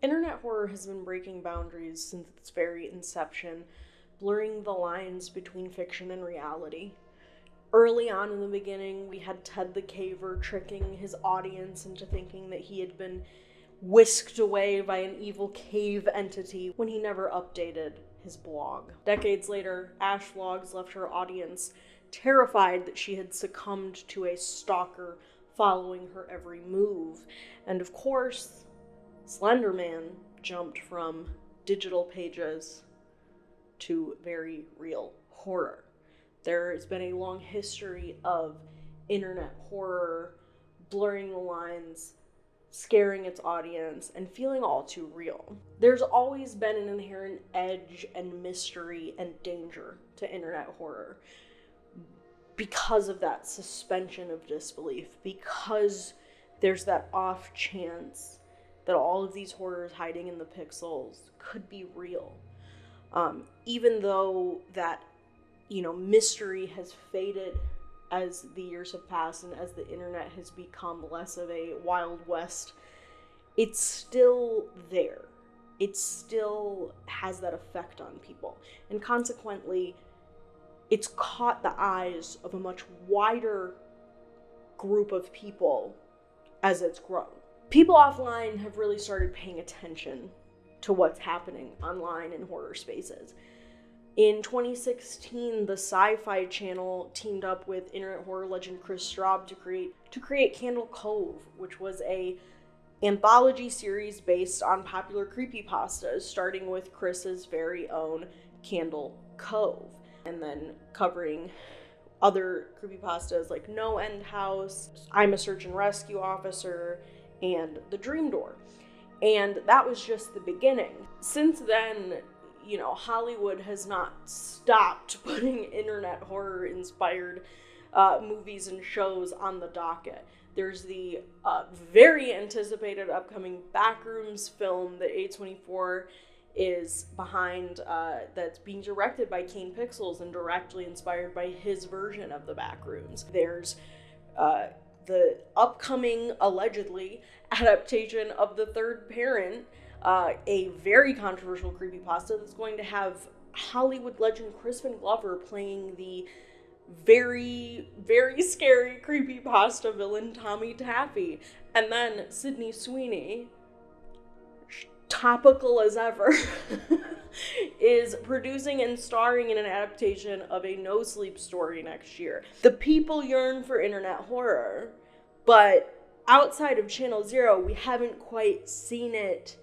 Internet horror has been breaking boundaries since its very inception, blurring the lines between fiction and reality. Early on in the beginning, we had Ted the Caver tricking his audience into thinking that he had been whisked away by an evil cave entity when he never updated his blog. Decades later, Ash Vlogs left her audience terrified that she had succumbed to a stalker following her every move. And of course, Slender Man jumped from digital pages to very real horror. There has been a long history of internet horror blurring the lines, scaring its audience, and feeling all too real. There's always been an inherent edge and mystery and danger to internet horror because of that suspension of disbelief, because there's that off chance that all of these horrors hiding in the pixels could be real. Even though that, mystery has faded as the years have passed and as the internet has become less of a Wild West, it's still there. It still has that effect on people. And consequently, it's caught the eyes of a much wider group of people as it's grown. People offline have really started paying attention to what's happening online in horror spaces. In 2016, the Sci-Fi Channel teamed up with internet horror legend Chris Stuckmann to create Candle Cove, which was a anthology series based on popular creepypastas, starting with Chris's very own Candle Cove, and then covering other creepypastas like No End House, I'm a Search and Rescue Officer, and The Dream Door. And that was just the beginning. Since then, Hollywood has not stopped putting internet horror inspired movies and shows on the docket. There's the very anticipated upcoming Backrooms film that A24 is behind, that's being directed by Kane Pixels and directly inspired by his version of the Backrooms. There's the upcoming, allegedly, adaptation of The Third Parent, a very controversial creepypasta that's going to have Hollywood legend Crispin Glover playing the very, very scary creepypasta villain Tommy Taffy. And then Sydney Sweeney, topical as ever, is producing and starring in an adaptation of a No Sleep Story next year. The people yearn for internet horror, but outside of Channel Zero, we haven't quite seen it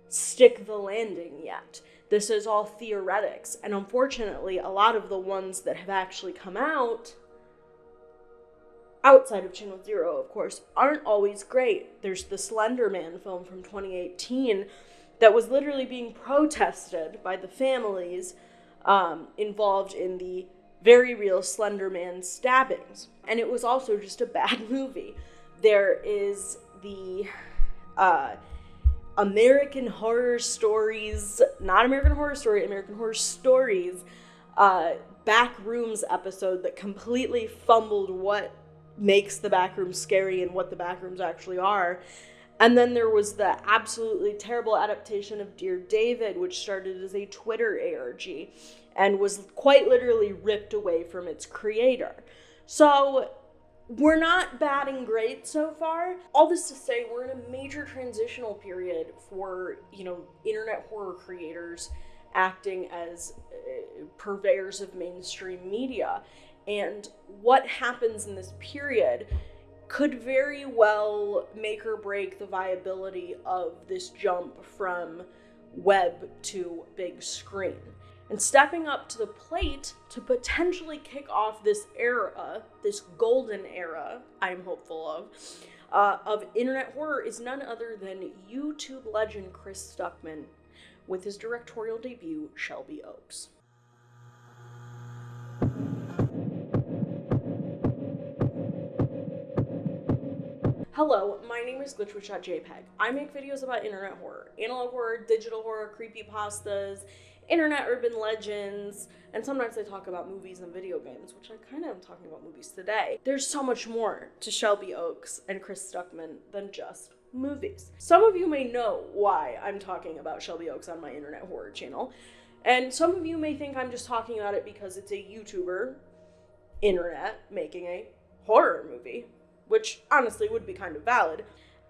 stick the landing yet. This is all theoretics, and unfortunately, a lot of the ones that have actually come out outside of Channel Zero, of course, aren't always great. There's the Slender Man film from 2018 that was literally being protested by the families involved in the very real Slender Man stabbings. And it was also just a bad movie. There is the American Horror Stories, not American Horror Story, American Horror Stories Backrooms episode that completely fumbled what makes the Backrooms scary and what the Backrooms actually are. And then there was the absolutely terrible adaptation of Dear David, which started as a Twitter ARG and was quite literally ripped away from its creator. So we're not batting great so far. All this to say, we're in a major transitional period for, internet horror creators acting as purveyors of mainstream media. And what happens in this period could very well make or break the viability of this jump from web to big screen. And stepping up to the plate to potentially kick off this era, this golden era, I'm hopeful of internet horror is none other than YouTube legend Chris Stuckmann with his directorial debut, Shelby Oaks. Hello, my name is glitchwitch.jpg. I make videos about internet horror, analog horror, digital horror, creepypastas, internet urban legends, and sometimes I talk about movies and video games, which I kind of am talking about movies today. There's so much more to Shelby Oaks and Chris Stuckmann than just movies. Some of you may know why I'm talking about Shelby Oaks on my internet horror channel, and some of you may think I'm just talking about it because it's a YouTuber, internet, making a horror movie, which honestly would be kind of valid.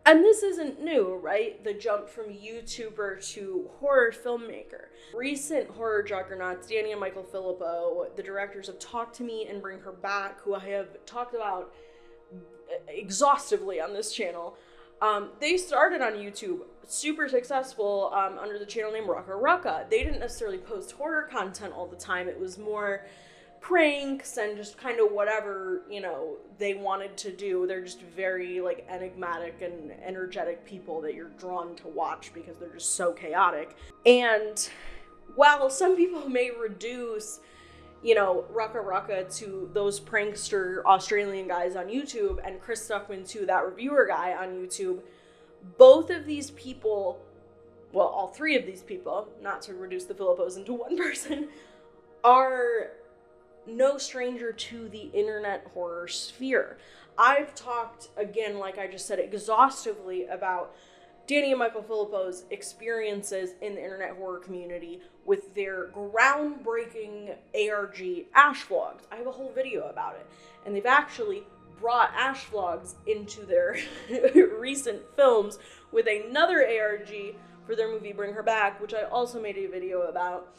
And this isn't new, right? The jump from YouTuber to horror filmmaker. Recent horror juggernauts, Danny and Michael Filippo, the directors of Talk to Me and Bring Her Back, who I have talked about exhaustively on this channel, they started on YouTube, super successful, under the channel name Rucka Rucka. They didn't necessarily post horror content all the time. It was more pranks and just kind of whatever, you know, they wanted to do. They're just very, like, enigmatic and energetic people that you're drawn to watch because they're just so chaotic. And while some people may reduce, you know, Rucka Rucka to those prankster Australian guys on YouTube and Chris Stuckmann to that reviewer guy on YouTube, both of these people, well, all three of these people, not to reduce the Filippos into one person, are no stranger to the internet horror sphere. I've talked, again, like I just said, exhaustively about Danny and Michael Filippo's experiences in the internet horror community with their groundbreaking ARG Ash vlogs. I have a whole video about it. And they've actually brought Ash vlogs into their recent films with another ARG for their movie Bring Her Back, which I also made a video about.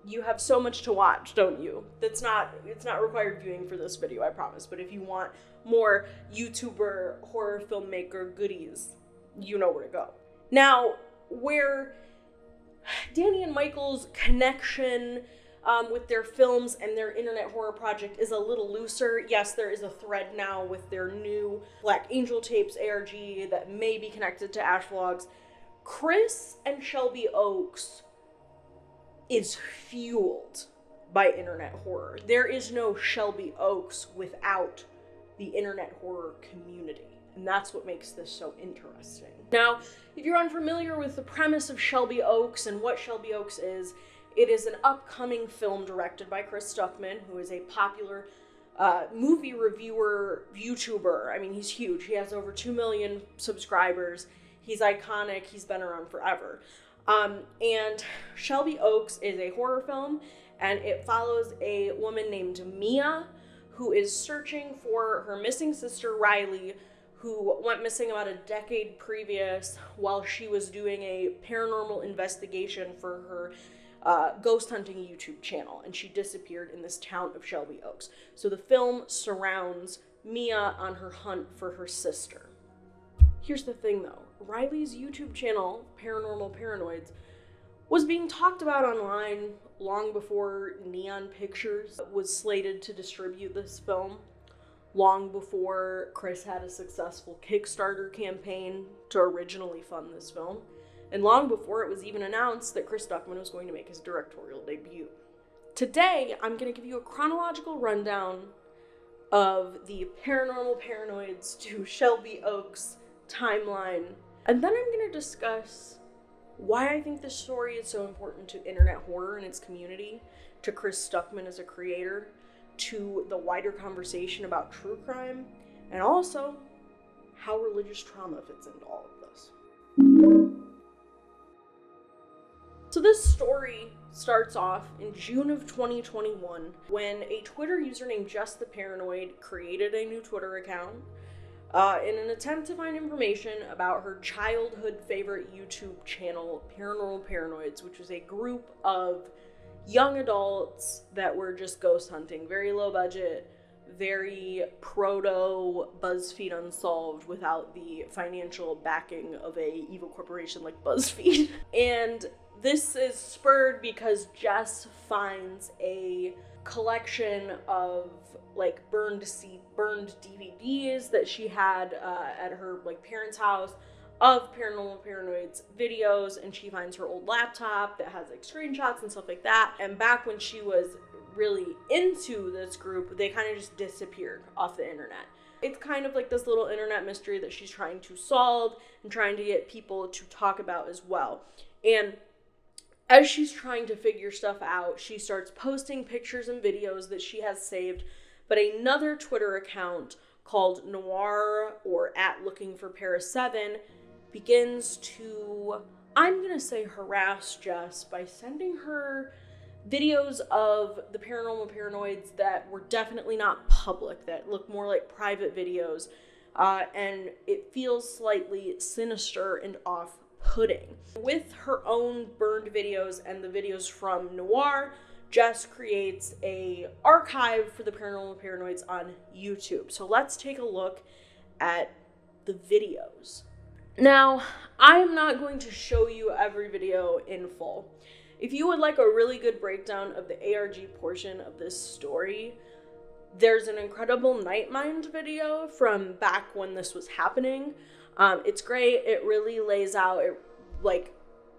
You have so much to watch, don't you? It's not required viewing for this video, I promise. But if you want more YouTuber horror filmmaker goodies, you know where to go. Now, where Danny and Michael's connection with their films and their internet horror project is a little looser. Yes, there is a thread now with their new Black Angel Tapes ARG that may be connected to Ash Vlogs. Chris and Shelby Oaks is fueled by internet horror. There is no Shelby Oaks without the internet horror community. And that's what makes this so interesting. Now, if you're unfamiliar with the premise of Shelby Oaks and what Shelby Oaks is, it is an upcoming film directed by Chris Stuckmann, who is a popular movie reviewer YouTuber. I mean, he's huge. He has over 2 million subscribers. He's iconic. He's been around forever. And Shelby Oaks is a horror film, and it follows a woman named Mia, who is searching for her missing sister Riley, who went missing about a decade previous while she was doing a paranormal investigation for her ghost hunting YouTube channel, and she disappeared in this town of Shelby Oaks. So the film surrounds Mia on her hunt for her sister. Here's the thing though, Riley's YouTube channel, Paranormal Paranoids, was being talked about online long before Neon Pictures was slated to distribute this film, long before Chris had a successful Kickstarter campaign to originally fund this film, and long before it was even announced that Chris Stuckmann was going to make his directorial debut. Today, I'm going to give you a chronological rundown of the Paranormal Paranoids to Shelby Oaks timeline, and then I'm going to discuss why I think this story is so important to internet horror and its community, to Chris Stuckmann as a creator, to the wider conversation about true crime, and also how religious trauma fits into all of this. So this story starts off in June of 2021 when a Twitter user named Just the Paranoid created a new Twitter account in an attempt to find information about her childhood favorite YouTube channel, Paranormal Paranoids, which was a group of young adults that were just ghost hunting, very low budget, very proto BuzzFeed Unsolved without the financial backing of a evil corporation like BuzzFeed. And this is spurred because Jess finds a collection of like burned DVDs that she had at her like parents' house of Paranormal Paranoids videos, and she finds her old laptop that has like screenshots and stuff like that. And back when she was really into this group, they kind of just disappeared off the internet. It's kind of like this little internet mystery that she's trying to solve and trying to get people to talk about as well. And as she's trying to figure stuff out, she starts posting pictures and videos that she has saved, but another Twitter account called Noir or @LookingForPara7 begins to, I'm gonna say, harass Jess by sending her videos of the Paranormal Paranoids that were definitely not public, that look more like private videos, and it feels slightly sinister and off-putting. With her own burned videos and the videos from Noir, Jess creates a archive for the Paranormal Paranoids on YouTube. So let's take a look at the videos. Now, I'm not going to show you every video in full. If you would like a really good breakdown of the ARG portion of this story, there's an incredible Nightmind video from back when this was happening. It's great. It really lays out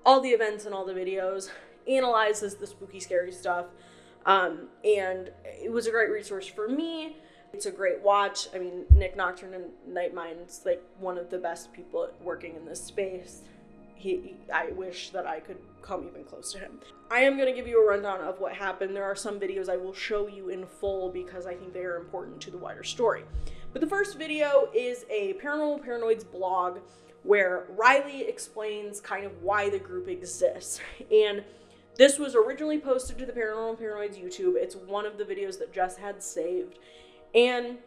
all the events and all the videos, analyzes the spooky, scary stuff, and it was a great resource for me. It's a great watch. I mean, Nick Nocturne and Nightmind's like one of the best people working in this space. I wish that I could come even close to him. I am going to give you a rundown of what happened. There are some videos I will show you in full because I think they are important to the wider story. But the first video is a Paranormal Paranoids blog where Riley explains kind of why the group exists. And this was originally posted to the Paranormal Paranoids YouTube. It's one of the videos that Jess had saved. And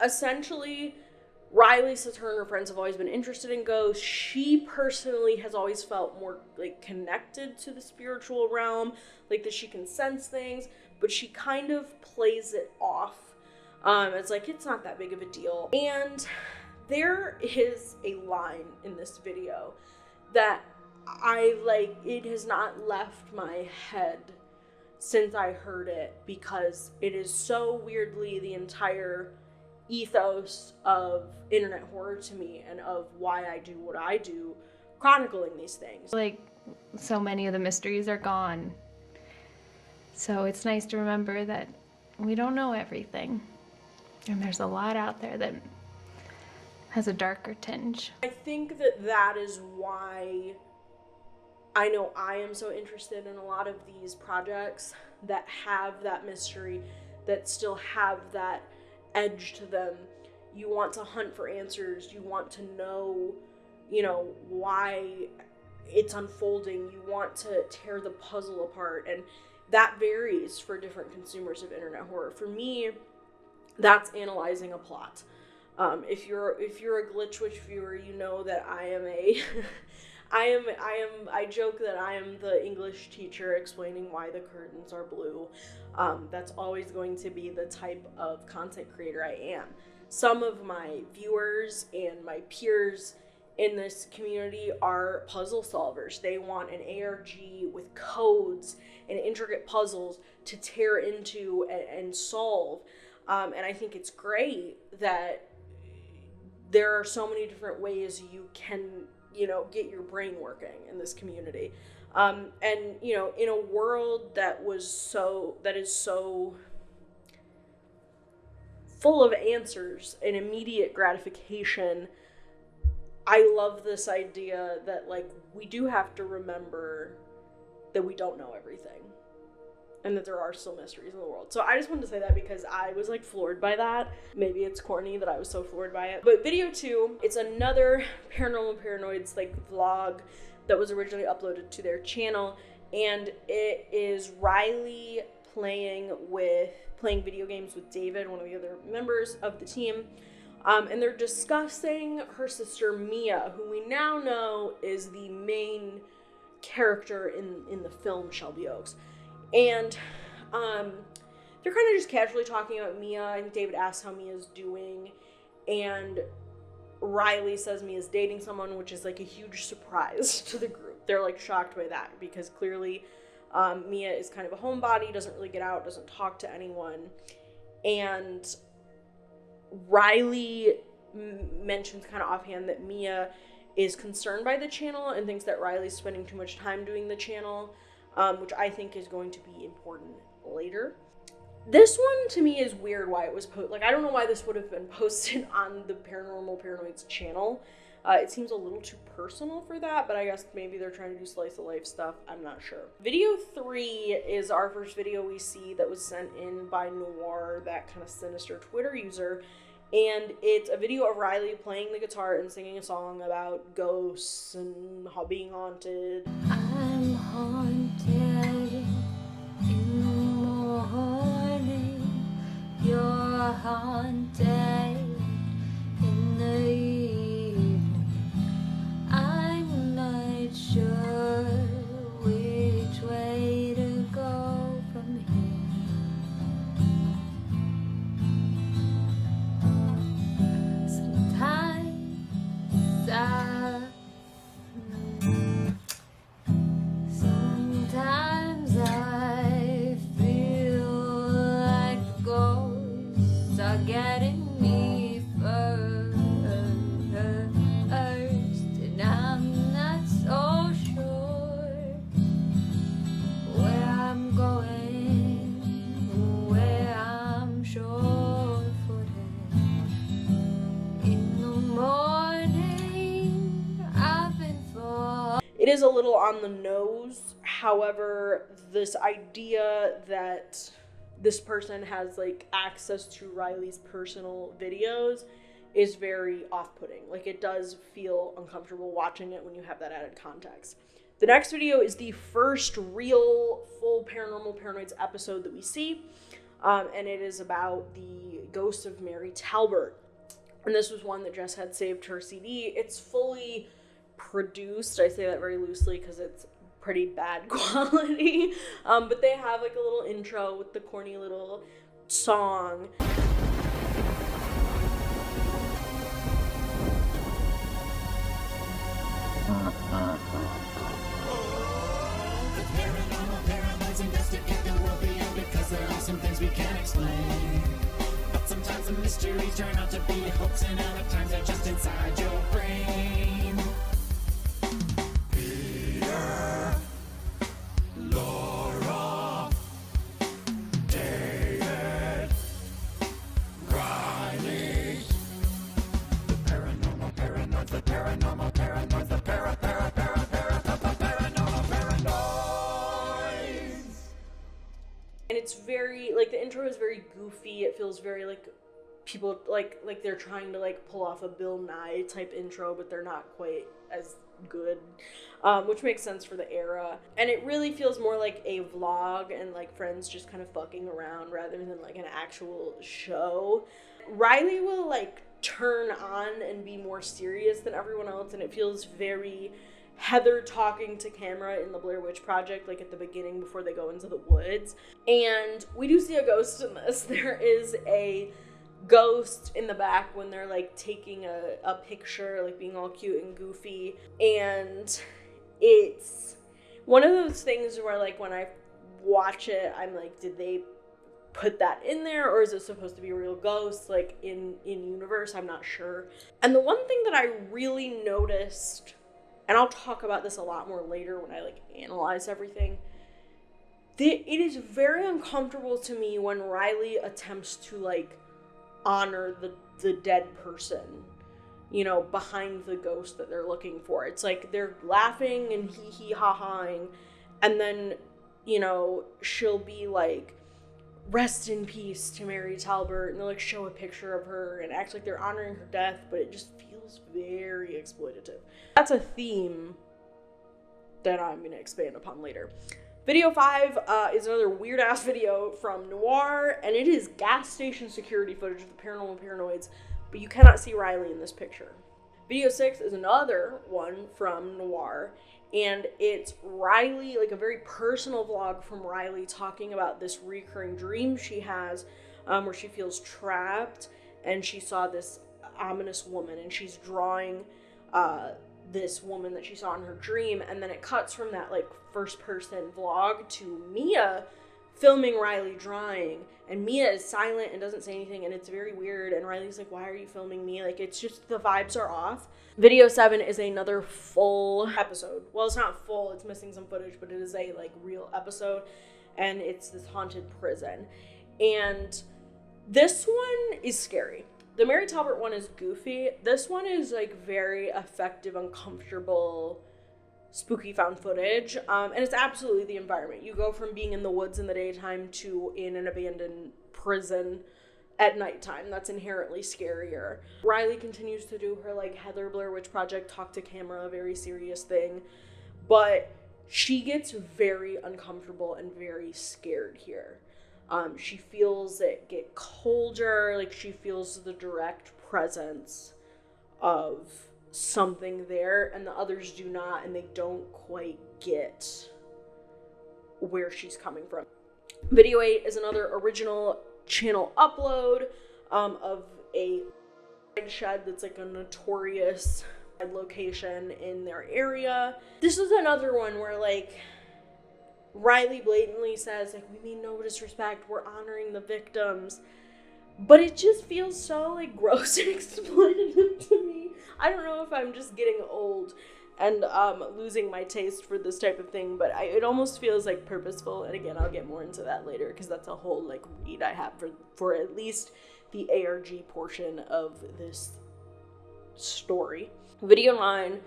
essentially, Riley says her and her friends have always been interested in ghosts. She personally has always felt more like connected to the spiritual realm, like that she can sense things, but she kind of plays it off. It's like, it's not that big of a deal. And there is a line in this video that it has not left my head since I heard it, because it is so weirdly the entire ethos of internet horror to me and of why I do what I do, chronicling these things. Like, so many of the mysteries are gone. So it's nice to remember that we don't know everything. And there's a lot out there that has a darker tinge. I think that is why I know I am so interested in a lot of these projects that have that mystery, that still have that edge to them. You want to hunt for answers. You want to know, why it's unfolding. You want to tear the puzzle apart. And that varies for different consumers of internet horror. For me, that's analyzing a plot. If you're a Glitch Witch viewer, you know that I am I joke that I am the English teacher explaining why the curtains are blue. That's always going to be the type of content creator I am. Some of my viewers and my peers in this community are puzzle solvers. They want an ARG with codes and intricate puzzles to tear into and solve. And I think it's great that there are so many different ways you can get your brain working in this community. And, in a world that is so full of answers and immediate gratification, I love this idea that, we do have to remember that we don't know everything and that there are still mysteries in the world. So I just wanted to say that because I was, floored by that. Maybe it's corny that I was so floored by it. But video 2, it's another Paranormal Paranoids, vlog that was originally uploaded to their channel. And it is Riley playing video games with David, one of the other members of the team. And they're discussing her sister Mia, who we now know is the main character in the film Shelby Oaks. And they're kind of just casually talking about Mia, and David asks how Mia's doing, and Riley says Mia's dating someone, which is a huge surprise to the group. They're shocked by that because clearly Mia is kind of a homebody, doesn't really get out, doesn't talk to anyone. And Riley mentions kind of offhand that Mia is concerned by the channel and thinks that Riley's spending too much time doing the channel, which I think is going to be important later. This one, to me, is weird why it was posted. I don't know why this would have been posted on the Paranormal Paranoids channel. It seems a little too personal for that, but I guess maybe they're trying to do slice of life stuff. I'm not sure. Video 3 is our first video we see that was sent in by Noir, that kind of sinister Twitter user. And it's a video of Riley playing the guitar and singing a song about ghosts and being haunted. I'm haunted in the morning. You're haunted in the evening. I'm not sure which way to go from here. Sometimes I feel like the ghosts are getting me first, and I'm not so sure where I'm going, where I'm sure-footed. In the morning, I've been for. It is a little on the nose. However, this idea that this person has like access to Riley's personal videos is very off-putting. Like, it does feel uncomfortable watching it when you have that added context. The next video is the first real full Paranormal Paranoids episode that we see, and it is about the ghost of Mary Talbert. And this was one that Jess had saved her CD. It's fully produced. I say that very loosely because it's pretty bad quality. But they have like a little intro with the corny little song. Paranormal paranoids investigate the world beyond because there are some things we can't explain. But sometimes the mysteries turn out to be a hoax, and other times they're just inside your brain. Peter, Laura, David, Riley. The paranormal paranoids, the paranormal paranoids, the paranormal paranoids. And it's very, like, the intro is very goofy. It feels very, like, people, like they're trying to, like, pull off a Bill Nye type intro, but they're not quite as good, which makes sense for the era. And it really feels more like a vlog and, like, friends just kind of fucking around rather than, like, an actual show. Riley will, like, turn on and be more serious than everyone else, and it feels very Heather talking to camera in the Blair Witch Project, like at the beginning before they go into the woods. And we do see a ghost in this. There is a ghost in the back when they're like taking a picture, like being all cute and goofy. And it's one of those things where, like, when I watch it, I'm like, did they put that in there, or is it supposed to be a real ghost, like in universe? I'm not sure. And the one thing that I really noticed, and I'll talk about this a lot more later when I, like, analyze everything, it is very uncomfortable to me when Riley attempts to, like, honor the dead person, you know, behind the ghost that they're looking for. It's like they're laughing and hee-hee-ha-haing, and then, you know, she'll be like, rest in peace to Mary Talbert, and they'll, like, show a picture of her and act like they're honoring her death, but it just feels very exploitative. That's a theme that I'm going to expand upon later. Video 5 is another weird-ass video from Noir, and it is gas station security footage of the Paranormal Paranoids, but you cannot see Riley in this picture. Video 6 is another one from Noir, and it's Riley, like a very personal vlog from Riley talking about this recurring dream she has, where she feels trapped, and she saw this ominous woman, and she's drawing this woman that she saw in her dream, and then it cuts from that, like, first person vlog to Mia filming Riley drawing, and Mia is silent and doesn't say anything, and it's very weird, and Riley's like, why are you filming me? Like, it's just, the vibes are off. Video 7 is another full episode. Well, it's not full, it's missing some footage, but it is a, like, real episode, and it's this haunted prison. And this one is scary. The Mary Talbert one is goofy. This one is, like, very effective, uncomfortable, spooky found footage. And it's absolutely the environment. You go from being in the woods in the daytime to in an abandoned prison at nighttime. That's inherently scarier. Riley continues to do her like Heather Blair Witch Project talk to camera, very serious thing, but she gets very uncomfortable and very scared here. She feels it get colder, like she feels the direct presence of something there, and the others do not, and they don't quite get where she's coming from. Video 8 is another original channel upload of a shed that's like a notorious location in their area. This is another one where like Riley blatantly says like, we mean no disrespect, we're honoring the victims, but it just feels so like gross and exploitative to me. I don't know if I'm just getting old and losing my taste for this type of thing, but it almost feels like purposeful. And again, I'll get more into that later because that's a whole like read I have for at least the ARG portion of this story. Video 9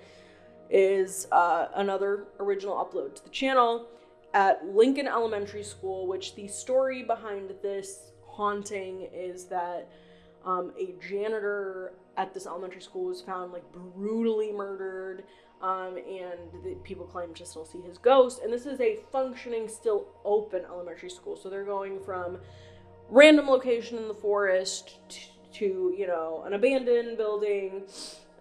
is another original upload to the channel at Lincoln Elementary School, which the story behind this haunting is that a janitor at this elementary school was found like brutally murdered, and people claim to still see his ghost. And this is a functioning, still open elementary school, so they're going from random location in the forest to you know, an abandoned building,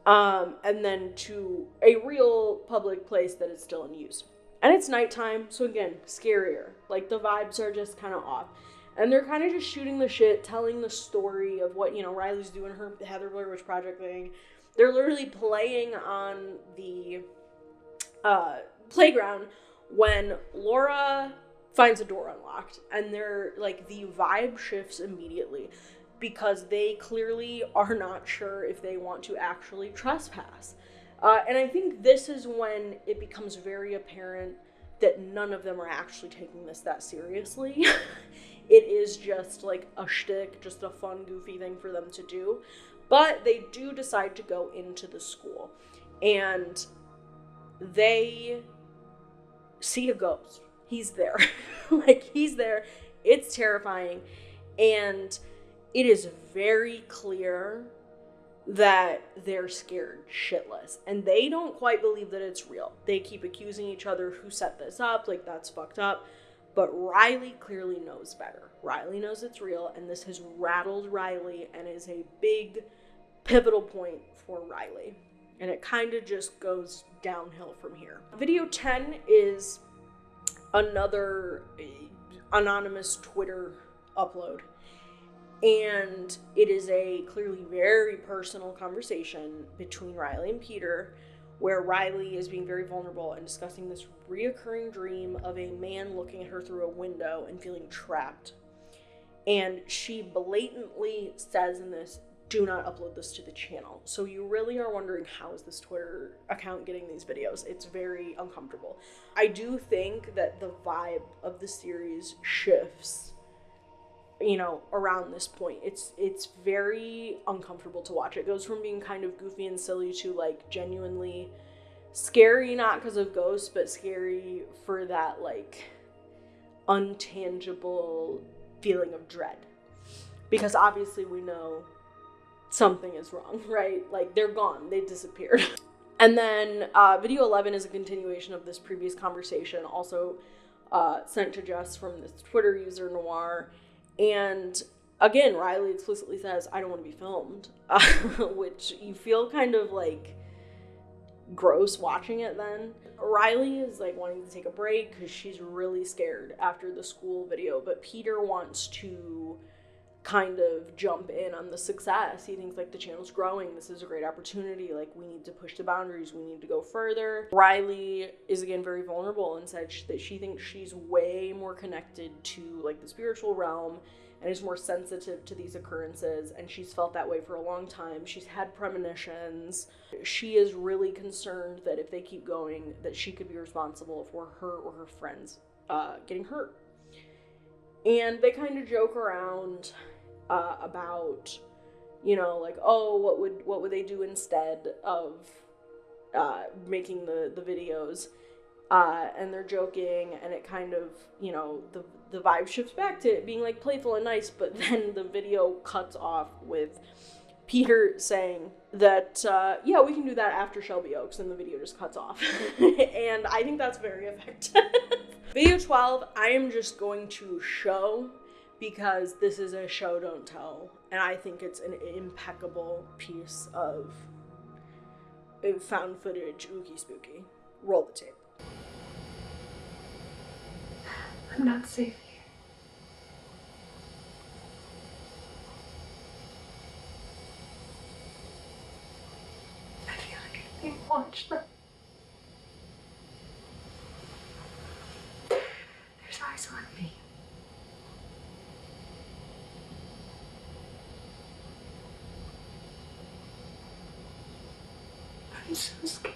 and then to a real public place that is still in use. And it's nighttime, so again, scarier. Like the vibes are just kind of off. And they're kind of just shooting the shit, telling the story of what, you know, Riley's doing her Heather Blair Witch Project thing. They're literally playing on the playground when Laura finds a door unlocked. And they're like, the vibe shifts immediately because they clearly are not sure if they want to actually trespass. And I think this is when it becomes very apparent that none of them are actually taking this that seriously. It is just like a shtick, just a fun, goofy thing for them to do. But they do decide to go into the school. And they see a ghost. He's there. Like, he's there. It's terrifying. And it is very clear that they're scared shitless. And they don't quite believe that it's real. They keep accusing each other who set this up. Like, that's fucked up. But Riley clearly knows better. Riley knows it's real, and this has rattled Riley and is a big pivotal point for Riley. And it kind of just goes downhill from here. Video 10 is another anonymous Twitter upload. And it is a clearly very personal conversation between Riley and Peter, where Riley is being very vulnerable and discussing this reoccurring dream of a man looking at her through a window and feeling trapped. And she blatantly says in this, do not upload this to the channel. So you really are wondering, how is this Twitter account getting these videos? It's very uncomfortable. I do think that the vibe of the series shifts, you know, around this point. It's very uncomfortable to watch. It goes from being kind of goofy and silly to like genuinely scary, not because of ghosts, but scary for that like untangible feeling of dread. Because obviously we know something is wrong, right? Like, they're gone, they disappeared. And then video 11 is a continuation of this previous conversation, also sent to Jess from this Twitter user Noir. And again, Riley explicitly says, I don't want to be filmed, which you feel kind of like gross watching it then. Riley is like wanting to take a break because she's really scared after the school video, but Peter wants to kind of jump in on the success. He thinks like the channel's growing, this is a great opportunity, like we need to push the boundaries, we need to go further. Riley is again very vulnerable and said that she thinks she's way more connected to like the spiritual realm and is more sensitive to these occurrences, and she's felt that way for a long time. She's had premonitions. She is really concerned that if they keep going, that she could be responsible for her or her friends getting hurt. And they kind of joke around about, you know, like, oh, what would they do instead of making the videos? and they're joking, and it kind of, you know, the vibe shifts back to it being like playful and nice, but then the video cuts off with Peter saying that, yeah, we can do that after Shelby Oaks, and the video just cuts off. And I think that's very effective. Video 12, I am just going to show because this is a show don't tell, and I think it's an impeccable piece of found footage ooky spooky. Roll the tape. I'm not safe here. I feel like I'm being watched. There's eyes on me. I'm so scared.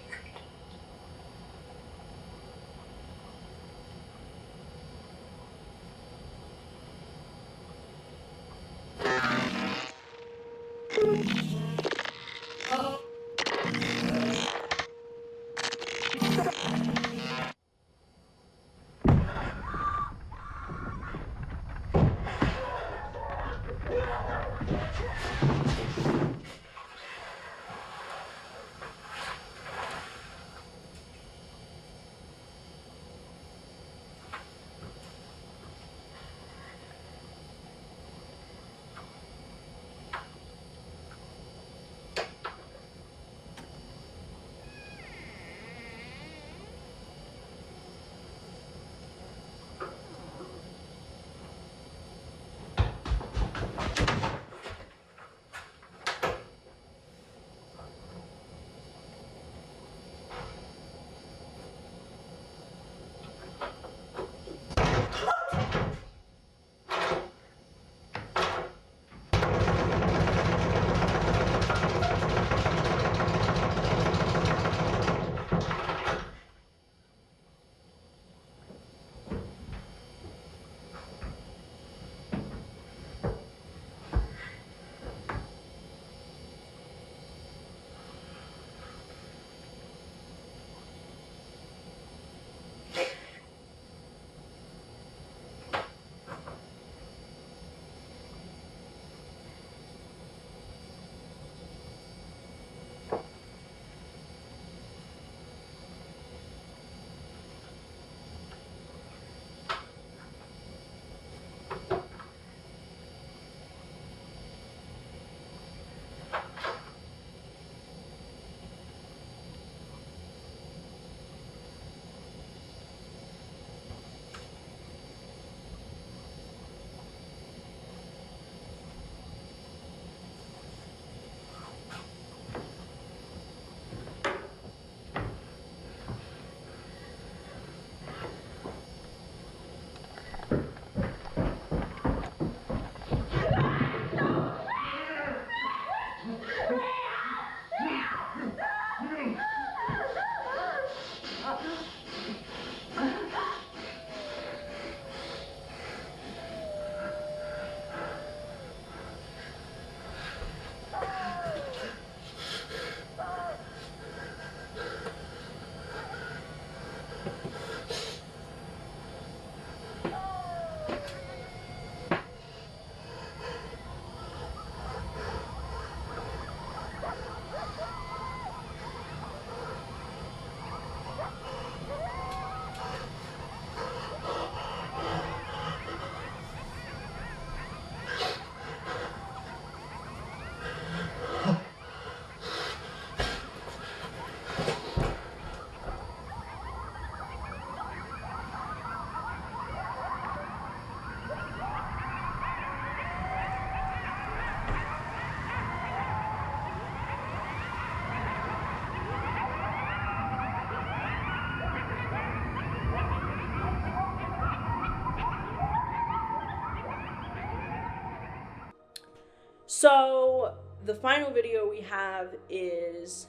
So the final video we have is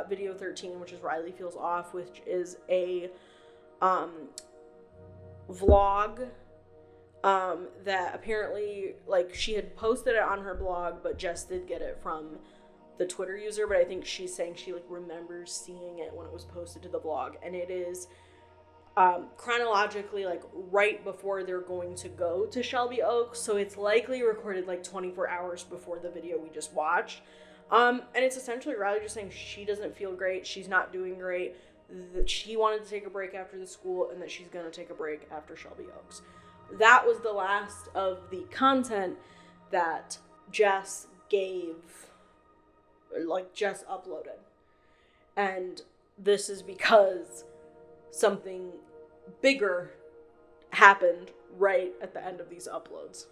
video 13, which is Riley Feels Off, which is a vlog that apparently, like, she had posted it on her blog, but Jess did get it from the Twitter user, but I think she's saying she, like, remembers seeing it when it was posted to the blog, and it is chronologically, like, right before they're going to go to Shelby Oaks. So it's likely recorded, like, 24 hours before the video we just watched. And it's essentially Riley just saying she doesn't feel great, she's not doing great, that she wanted to take a break after the school, and that she's going to take a break after Shelby Oaks. That was the last of the content that Jess uploaded. And this is because something bigger happened right at the end of these uploads.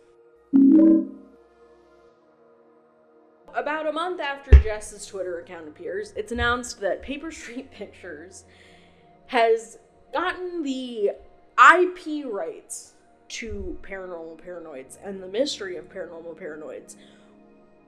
About a month after Jess's Twitter account appears, it's announced that Paper Street Pictures has gotten the IP rights to Paranormal Paranoids and the mystery of Paranormal Paranoids,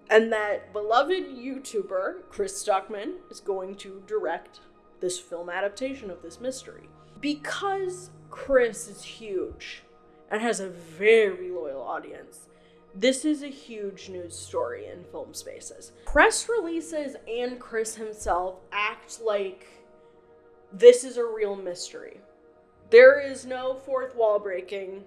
and that beloved YouTuber Chris Stuckmann is going to direct this film adaptation of this mystery. Because Chris is huge and has a very loyal audience, this is a huge news story in film spaces. Press releases and Chris himself act like this is a real mystery. There is no fourth wall breaking.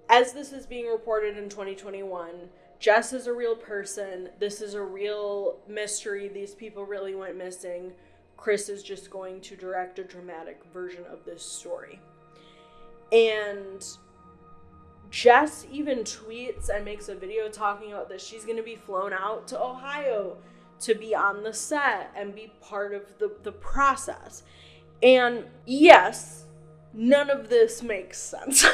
As this is being reported in 2021, Jess is a real person. This is a real mystery. These people really went missing. Chris is just going to direct a dramatic version of this story. And Jess even tweets and makes a video talking about this. She's going to be flown out to Ohio to be on the set and be part of the process. And yes, none of this makes sense.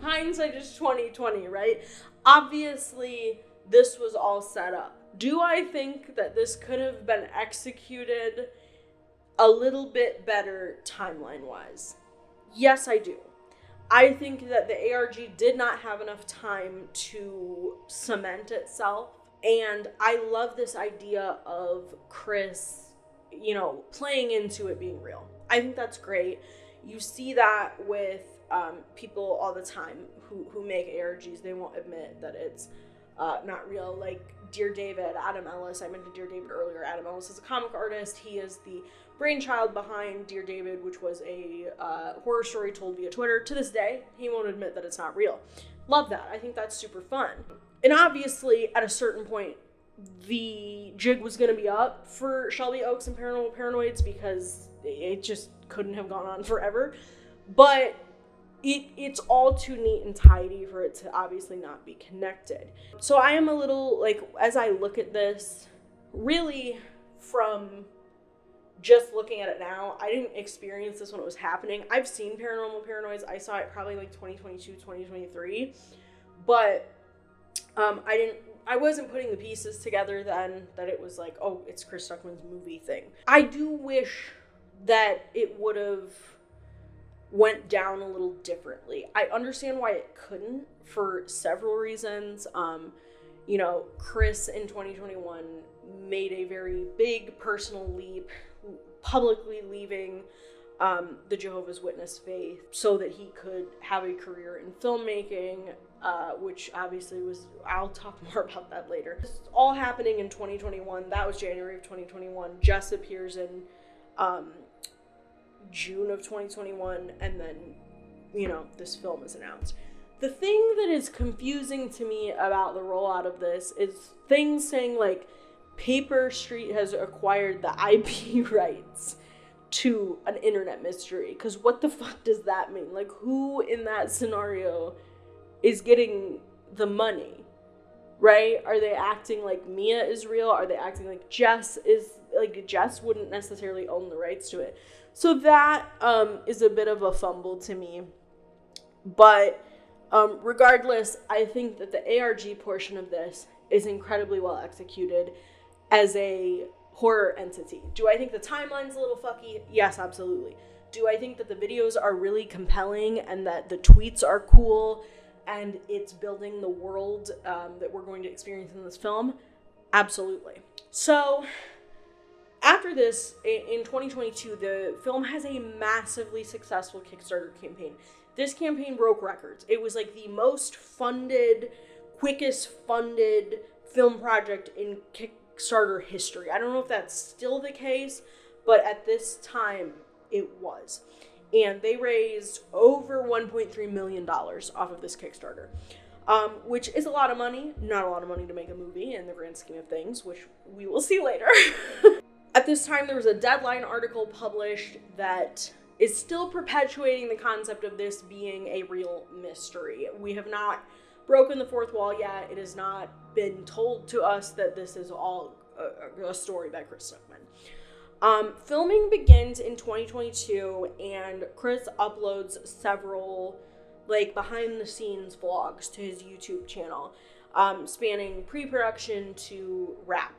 Hindsight is 2020, right? Obviously, this was all set up. Do I think that this could have been executed a little bit better timeline-wise? Yes, I do. I think that the ARG did not have enough time to cement itself. And I love this idea of Chris, playing into it being real. I think that's great. You see that with people all the time who make ARGs. They won't admit that it's not real. Like Dear David, Adam Ellis. I mentioned Dear David earlier. Adam Ellis is a comic artist. He is the brainchild behind Dear David, which was a horror story told via Twitter. To this day, he won't admit that it's not real. Love that. I think that's super fun. And obviously, at a certain point, the jig was going to be up for Shelby Oaks and Paranormal Paranoids because it just couldn't have gone on forever. But it's all too neat and tidy for it to obviously not be connected. So I am a little, as I look at this, really from just looking at it now, I didn't experience this when it was happening. I've seen Paranormal Paranoids. I saw it probably 2022, 2023. But I wasn't putting the pieces together then that it was it's Chris Stuckmann's movie thing. I do wish that it would have went down a little differently. I understand why it couldn't for several reasons. Chris in 2021 made a very big personal leap, publicly leaving the Jehovah's Witness faith so that he could have a career in filmmaking, which obviously I'll talk more about that later. This is all happening in 2021. That was January of 2021. Jess appears in June of 2021, and then, this film is announced. The thing that is confusing to me about the rollout of this is things saying, Paper Street has acquired the IP rights to an internet mystery. Because what the fuck does that mean? Who in that scenario is getting the money, right? Are they acting like Mia is real? Are they acting like Jess is, Jess wouldn't necessarily own the rights to it. So that is a bit of a fumble to me. But regardless, I think that the ARG portion of this is incredibly well executed as a horror entity. Do I think the timeline's a little fucky? Yes, absolutely. Do I think that the videos are really compelling and that the tweets are cool and it's building the world that we're going to experience in this film? Absolutely. So after this, in 2022, the film has a massively successful Kickstarter campaign. This campaign broke records. It was the most funded, quickest funded film project in Kickstarter history. I don't know if that's still the case, but at this time, it was. and they raised over $1.3 million off of this Kickstarter, which is a lot of money. Not a lot of money to make a movie in the grand scheme of things, which we will see later. At this time, there was a Deadline article published that is still perpetuating the concept of this being a real mystery. We have not broken the fourth wall yet. It has not been told to us that this is all a story by Chris Stuckmann. Filming begins in 2022, and Chris uploads several behind the scenes vlogs to his YouTube channel, spanning pre-production to wrap.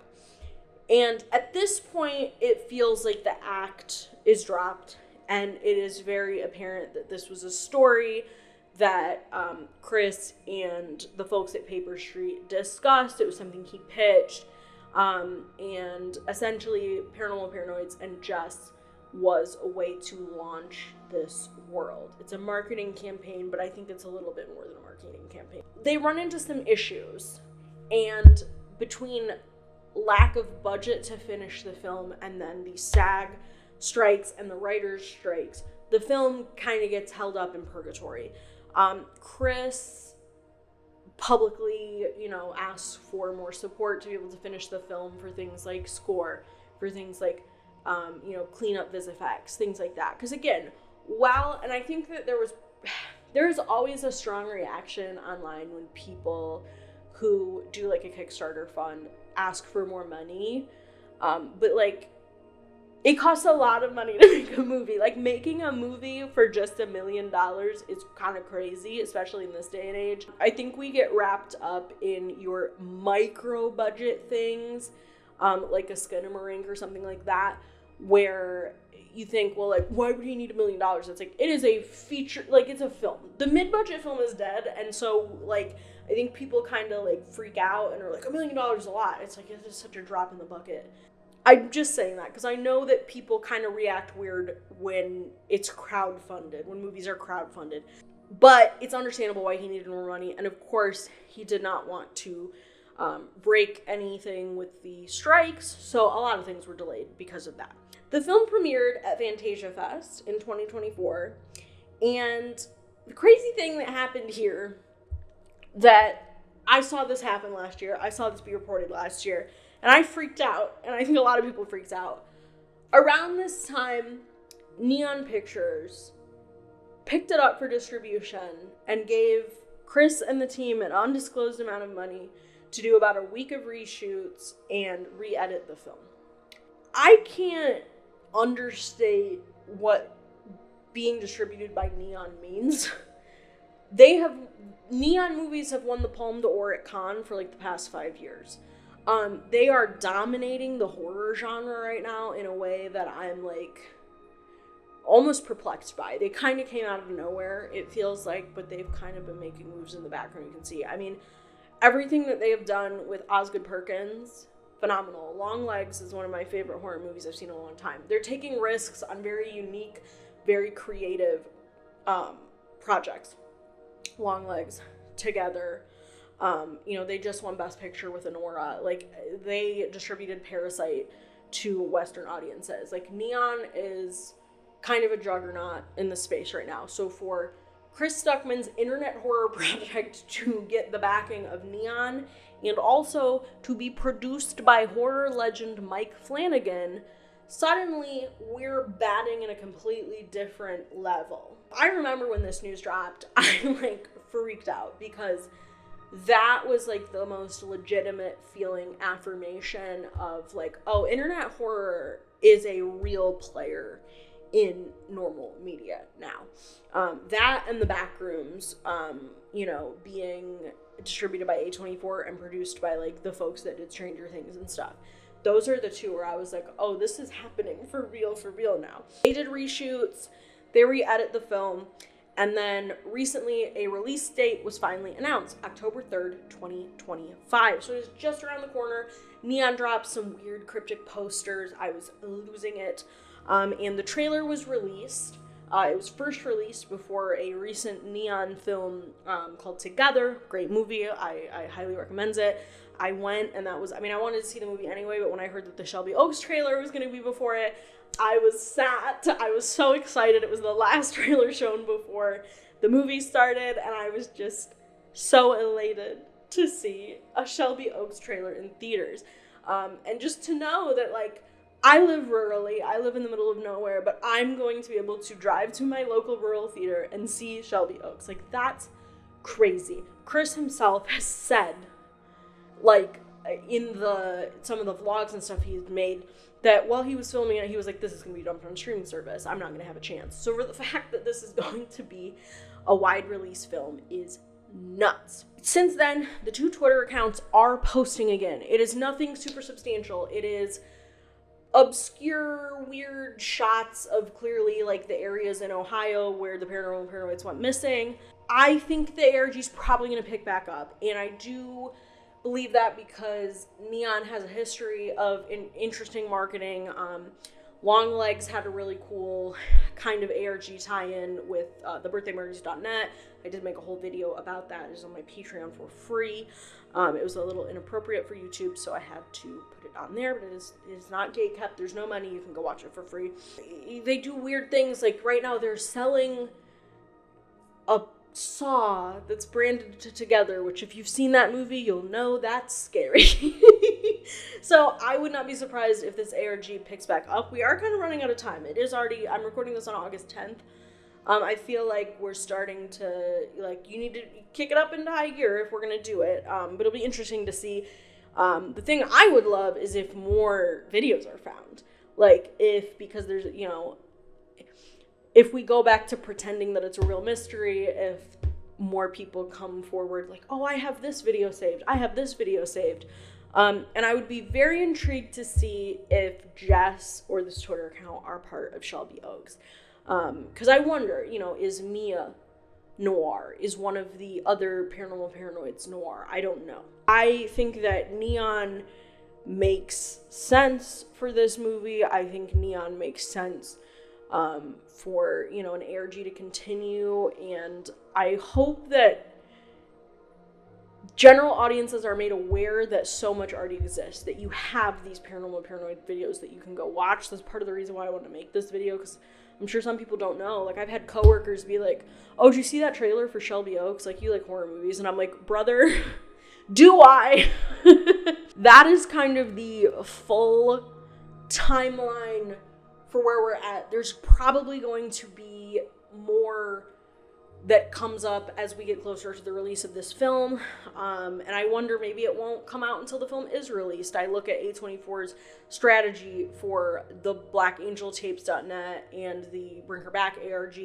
And at this point, it feels like the act is dropped, and it is very apparent that this was a story that Chris and the folks at Paper Street discussed. It was something he pitched, and essentially Paranormal Paranoids and Jess was a way to launch this world. It's a marketing campaign, but I think it's a little bit more than a marketing campaign. They run into some issues, and between lack of budget to finish the film and then the SAG strikes and the writers' strikes, the film kind of gets held up in purgatory. Chris publicly, asks for more support to be able to finish the film for things like score, for things like, clean up vis effects, things like that. Because again, and I think that there's always a strong reaction online when people who do a Kickstarter fund ask for more money, but it costs a lot of money to make a movie. Making a movie for just $1 million is kind of crazy, especially in this day and age. I think we get wrapped up in your micro budget things, like a Skinamarink or something like that, where you think, well, why would he need $1 million? It's it is a feature, it's a film. The mid-budget film is dead, and so, I think people kind of, freak out and are $1 million is a lot. It's it is such a drop in the bucket. I'm just saying that because I know that people kind of react weird when it's crowdfunded, when movies are crowdfunded. But it's understandable why he needed more money, and of course, he did not want to break anything with the strikes, so a lot of things were delayed because of that. The film premiered at Fantasia Fest in 2024, and the crazy thing that happened here, that I saw this happen last year, I saw this be reported last year, and I freaked out, and I think a lot of people freaked out. Around this time, Neon Pictures picked it up for distribution and gave Chris and the team an undisclosed amount of money to do about a week of reshoots and re-edit the film. I can't understate what being distributed by Neon means. Neon movies have won the Palme d'Or at Cannes for the past 5 years. They are dominating the horror genre right now in a way that I'm almost perplexed by. They kind of came out of nowhere, it feels like, but they've kind of been making moves in the background, you can see. I mean, everything that they have done with Osgood Perkins, phenomenal. Long Legs is one of my favorite horror movies I've seen in a long time. They're taking risks on very unique, very creative projects. Long Legs, Together, they just won Best Picture with Anora. They distributed Parasite to Western audiences. Neon is kind of a juggernaut in the space right now. So for Chris Stuckmann's internet horror project to get the backing of Neon and also to be produced by horror legend Mike Flanagan, suddenly we're batting in a completely different level. I remember when this news dropped, I freaked out because that was the most legitimate feeling affirmation of internet horror is a real player in normal media now. That and The Backrooms, being distributed by A24 and produced by the folks that did Stranger Things and stuff. Those are the two where I was oh, this is happening for real now. They did reshoots, they re-edit the film, and then recently a release date was finally announced, October 3rd, 2025. So it's just around the corner. Neon dropped some weird cryptic posters. I was losing it. And the trailer was released. It was first released before a recent Neon film called Together. Great movie. I highly recommend it. I went, and that was, I wanted to see the movie anyway, but when I heard that the Shelby Oaks trailer was going to be before it, I was so excited. It was the last trailer shown before the movie started, and I was just so elated to see a Shelby Oaks trailer in theaters. And just to know that, like, I live rurally, I live in the middle of nowhere, but I'm going to be able to drive to my local rural theater and see Shelby Oaks. Like, that's crazy. Chris himself has said, like, in some of the vlogs and stuff he's made, that while he was filming it, he was like, this is going to be dumped on a streaming service. I'm not going to have a chance. So for the fact that this is going to be a wide release film is nuts. Since then, the two Twitter accounts are posting again. It is nothing super substantial. It is obscure, weird shots of clearly, like, the areas in Ohio where the Paranormal Paranoids went missing. I think the ARG is probably going to pick back up, and I do believe that because Neon has a history of interesting marketing. Longlegs had a really cool kind of ARG tie-in with thebirthdaymartyrs.net. I did make a whole video about that. It is on my Patreon for free. It was a little inappropriate for YouTube, so I had to put it on there, but it is not gatekept. There's no money. You can go watch it for free. They do weird things. Like, right now they're selling a saw that's branded together, which if you've seen that movie, you'll know that's scary. So I would not be surprised if this ARG picks back up. We are kind of running out of time. It is already, I'm recording this on August 10th. I feel like we're starting to, like, you need to kick it up into high gear if we're going to do it. But it'll be interesting to see. The thing I would love is if more videos are found. Like, because there's, you know, if we go back to pretending that it's a real mystery, if more people come forward like, oh, I have this video saved, I have this video saved. And I would be very intrigued to see if Jess or this Twitter account are part of Shelby Oaks. Because I wonder, you know, is Mia noir? Is one of the other Paranormal Paranoids noir? I don't know. I think that Neon makes sense for this movie. I think Neon makes sense for, you know, an ARG to continue, and I hope that general audiences are made aware that so much already exists, that you have these Paranormal Paranoid videos that you can go watch. That's part of the reason why I want to make this video, because I'm sure some people don't know. Like, I've had coworkers be like, oh, did you see that trailer for Shelby Oaks? Like, you like horror movies? And I'm like, brother, do I? That is kind of the full timeline for where we're at. There's probably going to be more that comes up as we get closer to the release of this film. And I wonder, maybe it won't come out until the film is released. I look at A24's strategy for the blackangeltapes.net and the Bring Her Back ARG,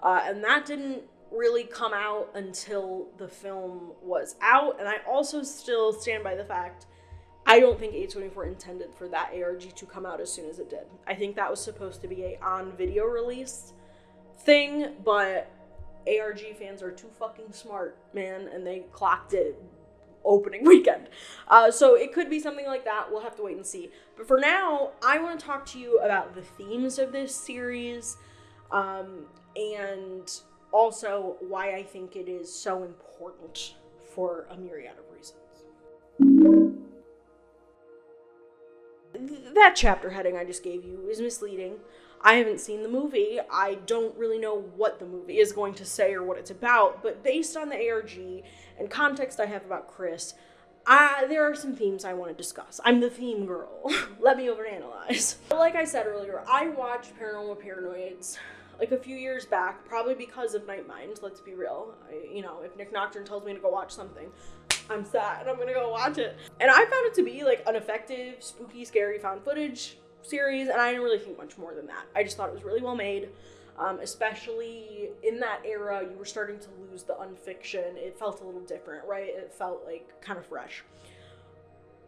and that didn't really come out until the film was out. And I also still stand by the fact I don't think A24 intended for that ARG to come out as soon as it did. I think that was supposed to be a on-video release thing, but ARG fans are too fucking smart, man, and they clocked it opening weekend. So it could be something like that. We'll have to wait and see. But for now, I want to talk to you about the themes of this series, and also why I think it is so important for a myriad of reasons. That chapter heading I just gave you is misleading. I haven't seen the movie. I don't really know what the movie is going to say or what it's about, but based on the ARG and context I have about Chris, there are some themes I want to discuss. I'm the theme girl. Let me overanalyze. Like I said earlier, I watched Paranormal Paranoids like a few years back, probably because of Night Mind, let's be real. If Nick Nocturne tells me to go watch something, I'm sad and I'm gonna go watch it. And I found it to be like an effective, spooky, scary found footage series, and I didn't really think much more than that. I just thought it was really well made, especially in that era. You were starting to lose the unfiction. It felt a little different, right? It felt like kind of fresh.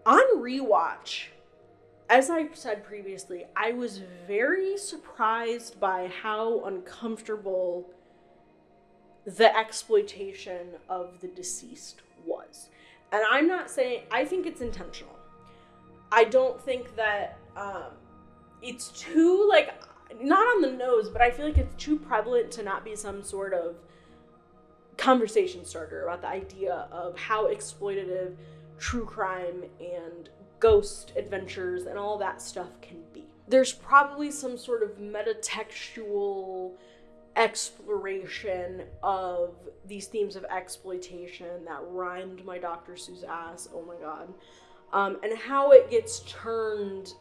On rewatch, as I said previously, I was very surprised by how uncomfortable the exploitation of the deceased was. And I'm not saying, I think it's intentional. I don't think that it's too, like, not on the nose, but I feel like it's too prevalent to not be some sort of conversation starter about the idea of how exploitative true crime and ghost adventures and all that stuff can be. there's probably some sort of metatextual exploration of these themes of exploitation that rhymed my Dr. Seuss ass, oh my god, and how it gets turned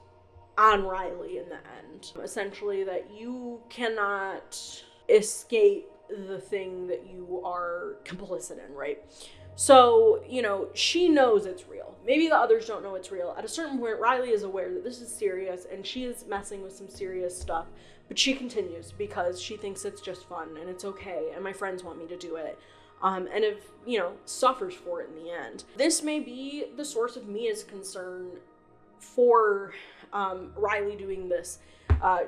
on Riley in the end. Essentially, that you cannot escape the thing that you are complicit in, right? So, you know, she knows it's real. Maybe the others don't know it's real. At a certain point, Riley is aware that this is serious and she is messing with some serious stuff, but she continues because she thinks it's just fun and it's okay and my friends want me to do it. And if, you know, suffers for it in the end. This may be the source of Mia's concern for Riley doing this.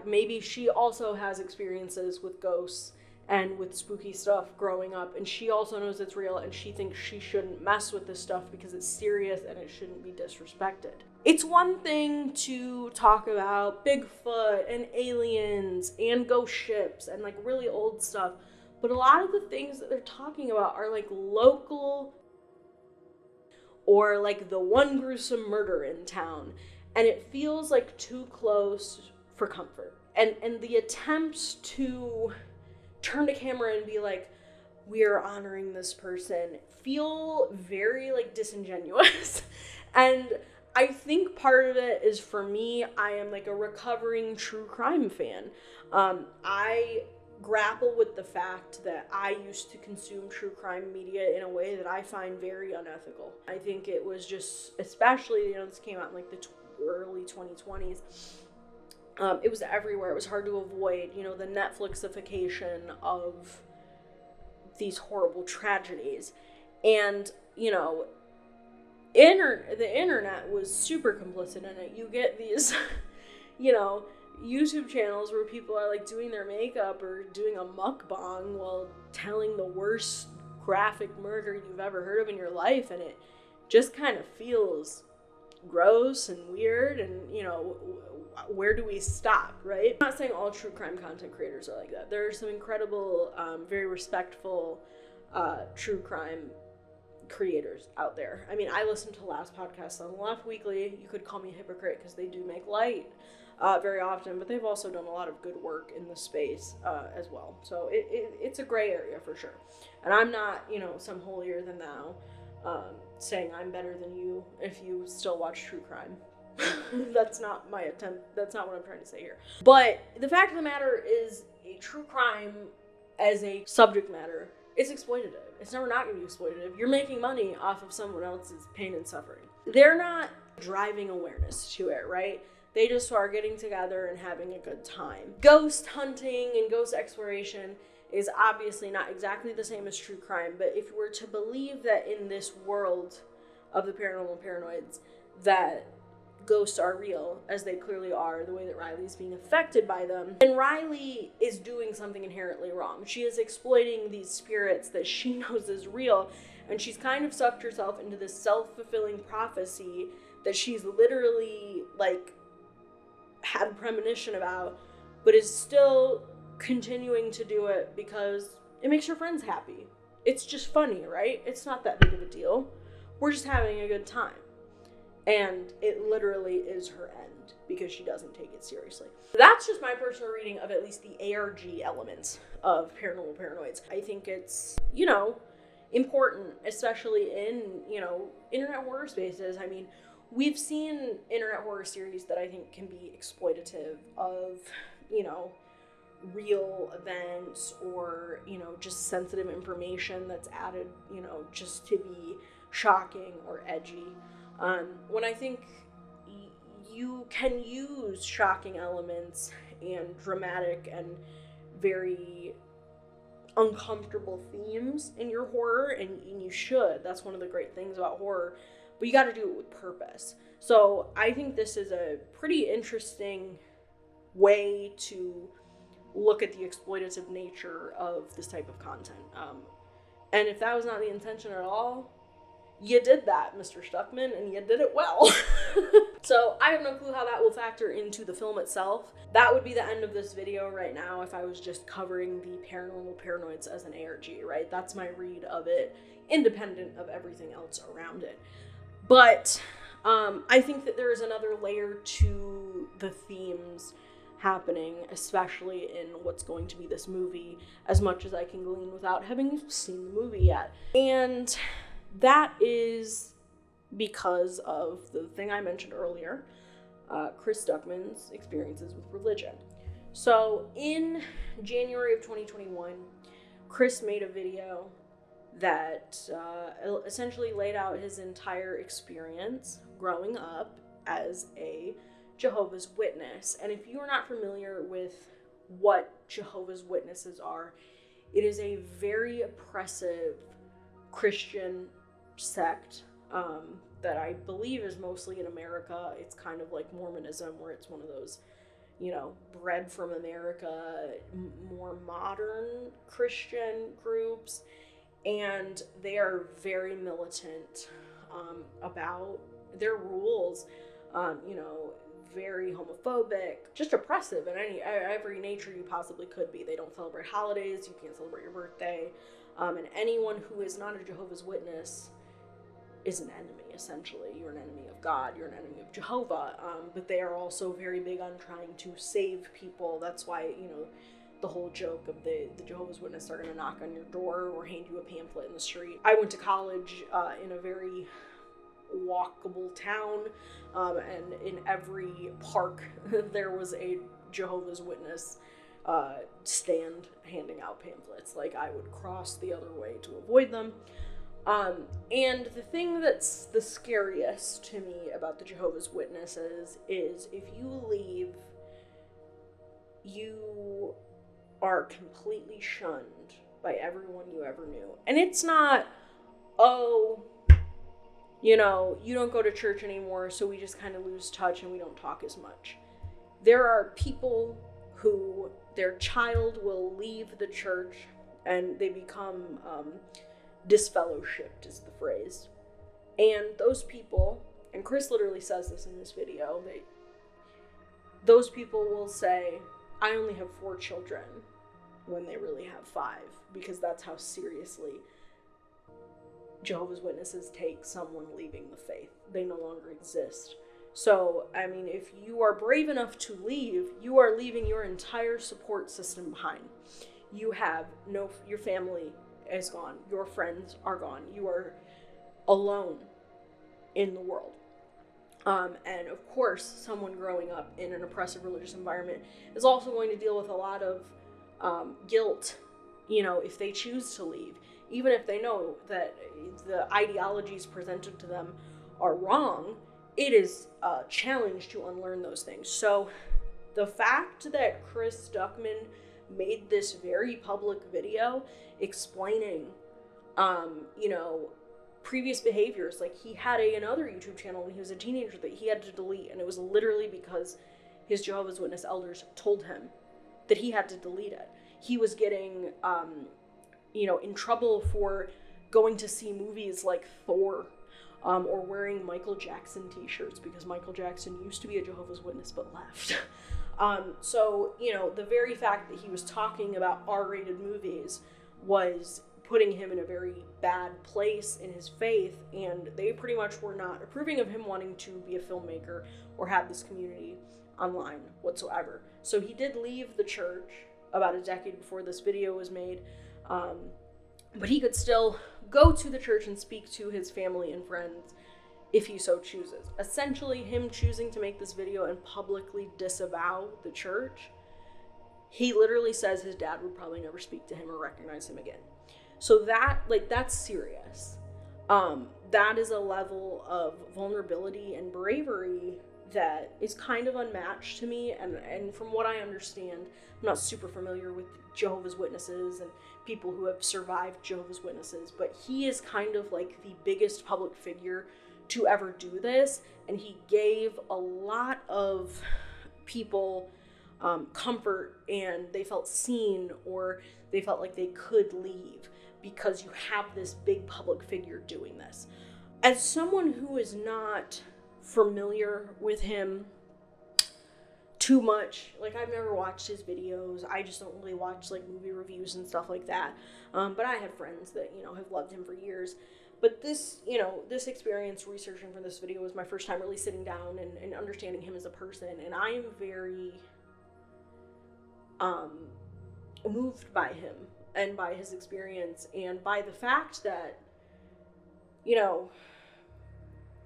Maybe she also has experiences with ghosts and with spooky stuff growing up, and she also knows it's real, and she thinks she shouldn't mess with this stuff because it's serious and it shouldn't be disrespected. It's one thing to talk about Bigfoot and aliens and ghost ships and like really old stuff, but a lot of the things that they're talking about are like local or like the one gruesome murder in town, and it feels like too close for comfort. And the attempts to turn to camera and be like, we are honoring this person, feel very like disingenuous. And I think part of it is, for me, I am like a recovering true crime fan. I grapple with the fact that I used to consume true crime media in a way that I find very unethical. I think it was just, especially, you know, this came out in like the early 2020s. It was everywhere. It was hard to avoid, you know, the Netflixification of these horrible tragedies. And, you know, the internet was super complicit in it. You get these, you know, YouTube channels where people are like doing their makeup or doing a mukbang while telling the worst graphic murder you've ever heard of in your life. And it just kind of feels gross and weird, and, you know, where do we stop, right? I'm not saying all true crime content creators are like that. There are some incredible, very respectful true crime creators out there. I mean, I listened to Last Podcast on the Left Weekly. You could call me a hypocrite because they do make light very often, but they've also done a lot of good work in the space as well. So it's a gray area for sure. And I'm not, you know, some holier than thou saying I'm better than you if you still watch true crime. That's not my attempt. That's not what I'm trying to say here. But the fact of the matter is, a true crime as a subject matter is exploitative. It's never not going to be exploitative. You're making money off of someone else's pain and suffering. They're not driving awareness to it, right? They just are getting together and having a good time. Ghost hunting and ghost exploration is obviously not exactly the same as true crime, but if we're to believe that in this world of the paranormal paranoids, that ghosts are real, as they clearly are, the way that Riley's being affected by them, and Riley is doing something inherently wrong. She is exploiting these spirits that she knows is real, and she's kind of sucked herself into this self-fulfilling prophecy that she's literally, like, had premonition about, but is still continuing to do it because it makes her friends happy. It's just funny, right? It's not that big of a deal. We're just having a good time. And it literally is her end because she doesn't take it seriously. That's just my personal reading of at least the ARG elements of Paranormal Paranoids. I think it's, you know, important, especially in, you know, internet horror spaces. I mean, we've seen internet horror series that I think can be exploitative of, you know, real events or, you know, just sensitive information that's added, you know, just to be shocking or edgy. When I think you can use shocking elements and dramatic and very uncomfortable themes in your horror, and you should. That's one of the great things about horror, but you got to do it with purpose. So I think this is a pretty interesting way to look at the exploitative nature of this type of content. And if that was not the intention at all, you did that, Mr. Stuckmann, and you did it well. So I have no clue how that will factor into the film itself. That would be the end of this video right now if I was just covering the Paranormal Paranoids as an ARG, right? That's my read of it, independent of everything else around it. But I think that there is another layer to to the themes happening, especially in what's going to be this movie, as much as I can glean without having seen the movie yet. And that is because of the thing I mentioned earlier, Chris Stuckmann's experiences with religion. So in January of 2021, Chris made a video that essentially laid out his entire experience growing up as a Jehovah's Witness. And if you are not familiar with what Jehovah's Witnesses are, it is a very oppressive Christian sect that I believe is mostly in America. It's kind of like Mormonism, where it's one of those, bred from America, more modern Christian groups. And they are very militant about their rules, very homophobic, just oppressive in every nature you possibly could be. They don't celebrate holidays, you can't celebrate your birthday, and anyone who is not a Jehovah's Witness is an enemy, essentially. You're an enemy of God, you're an enemy of Jehovah, but they are also very big on trying to save people. That's why, the whole joke of the Jehovah's Witnesses are going to knock on your door or hand you a pamphlet in the street. I went to college in a very walkable town, and in every park there was a Jehovah's Witness stand handing out pamphlets. Like, I would cross the other way to avoid them. And the thing that's the scariest to me about the Jehovah's Witnesses is if you leave, you are completely shunned by everyone you ever knew. And it's not, you don't go to church anymore, so we just kind of lose touch and we don't talk as much. There are people who their child will leave the church and they become disfellowshipped, is the phrase. And those people, and Chris literally says this in this video, those people will say, I only have 4 children, when they really have 5, because that's how seriously Jehovah's Witnesses take someone leaving the faith. They no longer exist. So, I mean, if you are brave enough to leave, you are leaving your entire support system behind. You have your family is gone. Your friends are gone. You are alone in the world. And of course, someone growing up in an oppressive religious environment is also going to deal with a lot of guilt, if they choose to leave. Even if they know that the ideologies presented to them are wrong, it is a challenge to unlearn those things. So the fact that Chris Stuckmann made this very public video explaining, previous behaviors, like he had another YouTube channel when he was a teenager that he had to delete, and it was literally because his Jehovah's Witness elders told him that he had to delete it. He was getting, in trouble for going to see movies like Thor, or wearing Michael Jackson t-shirts, because Michael Jackson used to be a Jehovah's Witness but left. So, the very fact that he was talking about R-rated movies was putting him in a very bad place in his faith, and they pretty much were not approving of him wanting to be a filmmaker or have this community online whatsoever. So he did leave the church about a decade before this video was made, but he could still go to the church and speak to his family and friends if he so chooses. Essentially, him choosing to make this video and publicly disavow the church, he literally says his dad would probably never speak to him or recognize him again. So that's serious. That is a level of vulnerability and bravery that is kind of unmatched to me. And from what I understand, I'm not super familiar with Jehovah's Witnesses and people who have survived Jehovah's Witnesses, but he is kind of like the biggest public figure to ever do this. And he gave a lot of people comfort, and they felt seen, or they felt like they could leave because you have this big public figure doing this. As someone who is not familiar with him too much, like I've never watched his videos, I just don't really watch like movie reviews and stuff like that, but I have friends that have loved him for years. But this, this experience researching for this video was my first time really sitting down and understanding him as a person. And I am very moved by him and by his experience and by the fact that,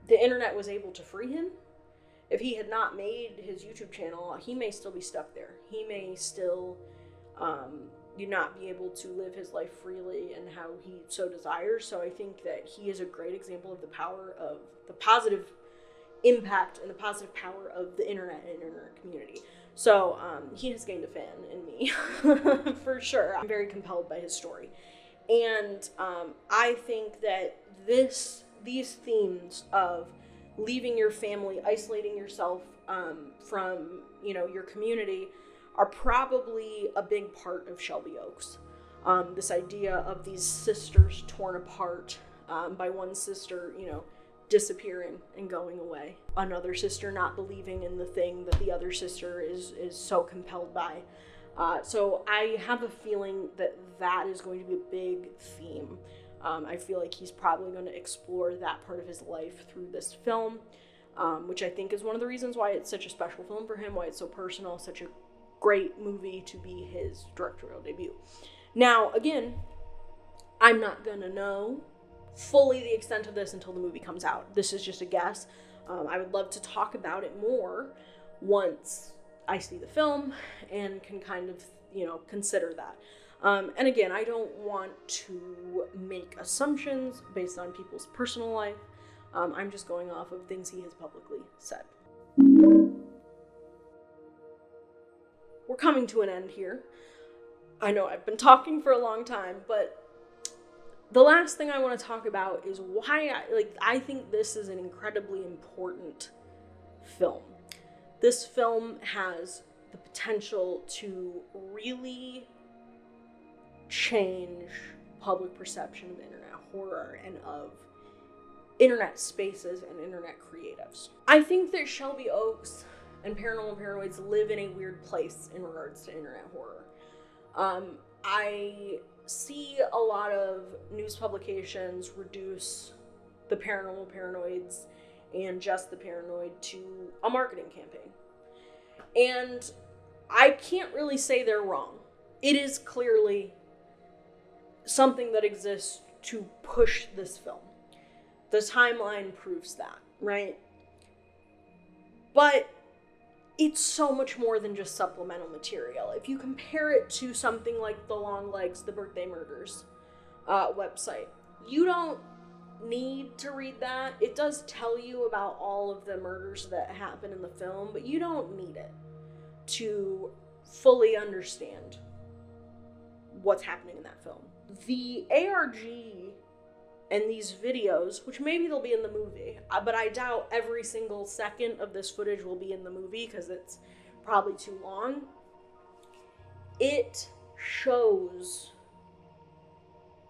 the internet was able to free him. If he had not made his YouTube channel, he may still be stuck there. He may still not be able to live his life freely and how he so desires. So I think that he is a great example of the power of the positive impact and the positive power of the internet and internet community. So he has gained a fan in me, for sure. I'm very compelled by his story. And I think that these themes of leaving your family, isolating yourself from, your community, are probably a big part of Shelby Oaks. This idea of these sisters torn apart by one sister, disappearing and going away. Another sister not believing in the thing that the other sister is so compelled by. So I have a feeling that is going to be a big theme. I feel like he's probably going to explore that part of his life through this film, which I think is one of the reasons why it's such a special film for him, why it's so personal, such a great movie to be his directorial debut. Now, again, I'm not going to know fully the extent of this until the movie comes out. This is just a guess. I would love to talk about it more once I see the film and can kind of, consider that. And again, I don't want to make assumptions based on people's personal life. I'm just going off of things he has publicly said. We're coming to an end here. I know I've been talking for a long time, but the last thing I want to talk about is why I think this is an incredibly important film. This film has the potential to really change public perception of internet horror and of internet spaces and internet creatives. I think that Shelby Oaks and Paranormal Paranoids live in a weird place in regards to internet horror. I see a lot of news publications reduce the Paranormal Paranoids and Just the Paranoid to a marketing campaign. And I can't really say they're wrong. It is clearly something that exists to push this film. The timeline proves that, right? But it's so much more than just supplemental material. If you compare it to something like The Long Legs, The Birthday Murders website, you don't need to read that. It does tell you about all of the murders that happen in the film, but you don't need it to fully understand what's happening in that film. The ARG and these videos, which maybe they'll be in the movie, but I doubt every single second of this footage will be in the movie because it's probably too long. It shows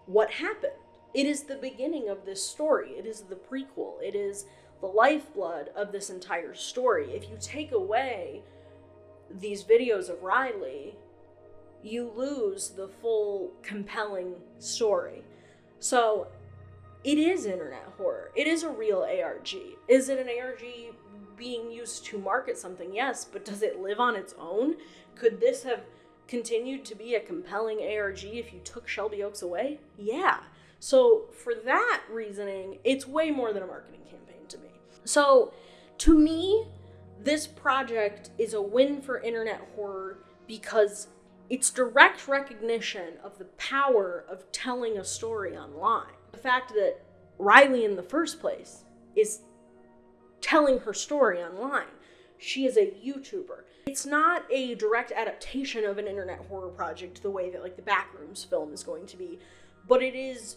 what happened. It is the beginning of this story. It is the prequel. It is the lifeblood of this entire story. If you take away these videos of Riley, you lose the full compelling story. So it is internet horror. It is a real ARG. Is it an ARG being used to market something? Yes, but does it live on its own? Could this have continued to be a compelling ARG if you took Shelby Oaks away? Yeah. So for that reasoning, it's way more than a marketing campaign to me. So to me, this project is a win for internet horror because it's direct recognition of the power of telling a story online. The fact that Riley in the first place is telling her story online. She is a YouTuber. It's not a direct adaptation of an internet horror project the way that like the Backrooms film is going to be, but it is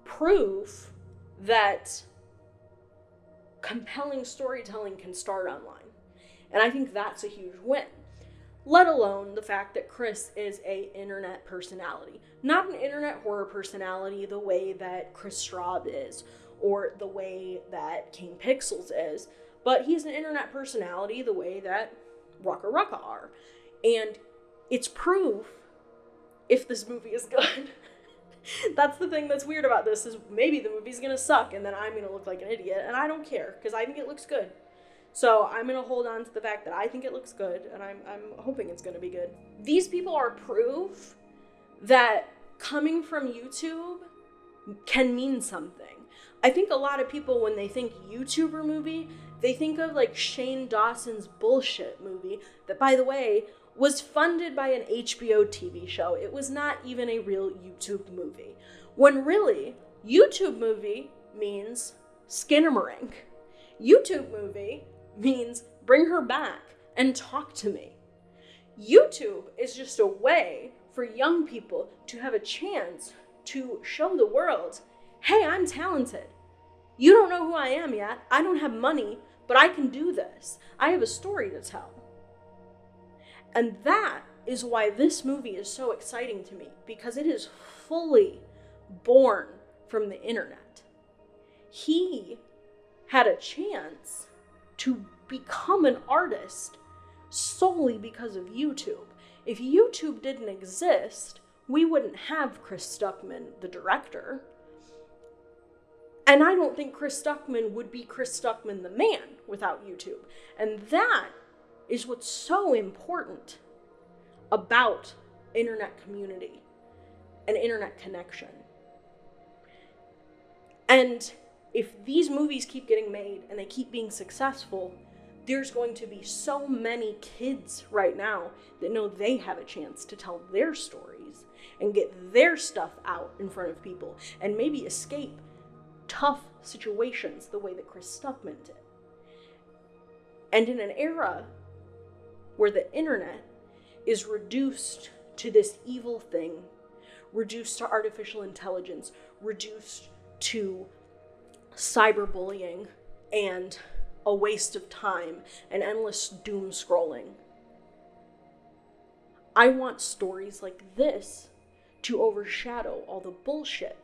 proof that compelling storytelling can start online. And I think that's a huge win. Let alone the fact that Chris is a internet personality. Not an internet horror personality the way that Chris Straub is, or the way that King Pixels is, but he's an internet personality the way that Rucka Rucka are. And it's proof, if this movie is good, That's the thing that's weird about this, is maybe the movie's gonna suck and then I'm gonna look like an idiot, and I don't care, because I think it looks good. So I'm gonna hold on to the fact that I think it looks good, and I'm hoping it's gonna be good. These people are proof that coming from YouTube can mean something. I think a lot of people, when they think YouTuber movie, they think of like Shane Dawson's bullshit movie that, by the way, was funded by an HBO TV show. It was not even a real YouTube movie. When really, YouTube movie means Skinamarink. YouTube movie means bring her back and talk to me. YouTube is just a way for young people to have a chance to show the world, hey, I'm talented. You don't know who I am yet. I don't have money, but I can do this. I have a story to tell. And that is why this movie is so exciting to me, because it is fully born from the internet. He had a chance to become an artist solely because of YouTube. If YouTube didn't exist, we wouldn't have Chris Stuckmann, the director. And I don't think Chris Stuckmann would be Chris Stuckmann, the man, without YouTube. And that is what's so important about internet community and internet connection. And if these movies keep getting made and they keep being successful, there's going to be so many kids right now that know they have a chance to tell their stories and get their stuff out in front of people and maybe escape tough situations the way that Chris Stuckmann did. And in an era where the internet is reduced to this evil thing, reduced to artificial intelligence, reduced to cyberbullying and a waste of time and endless doom scrolling, I want stories like this to overshadow all the bullshit,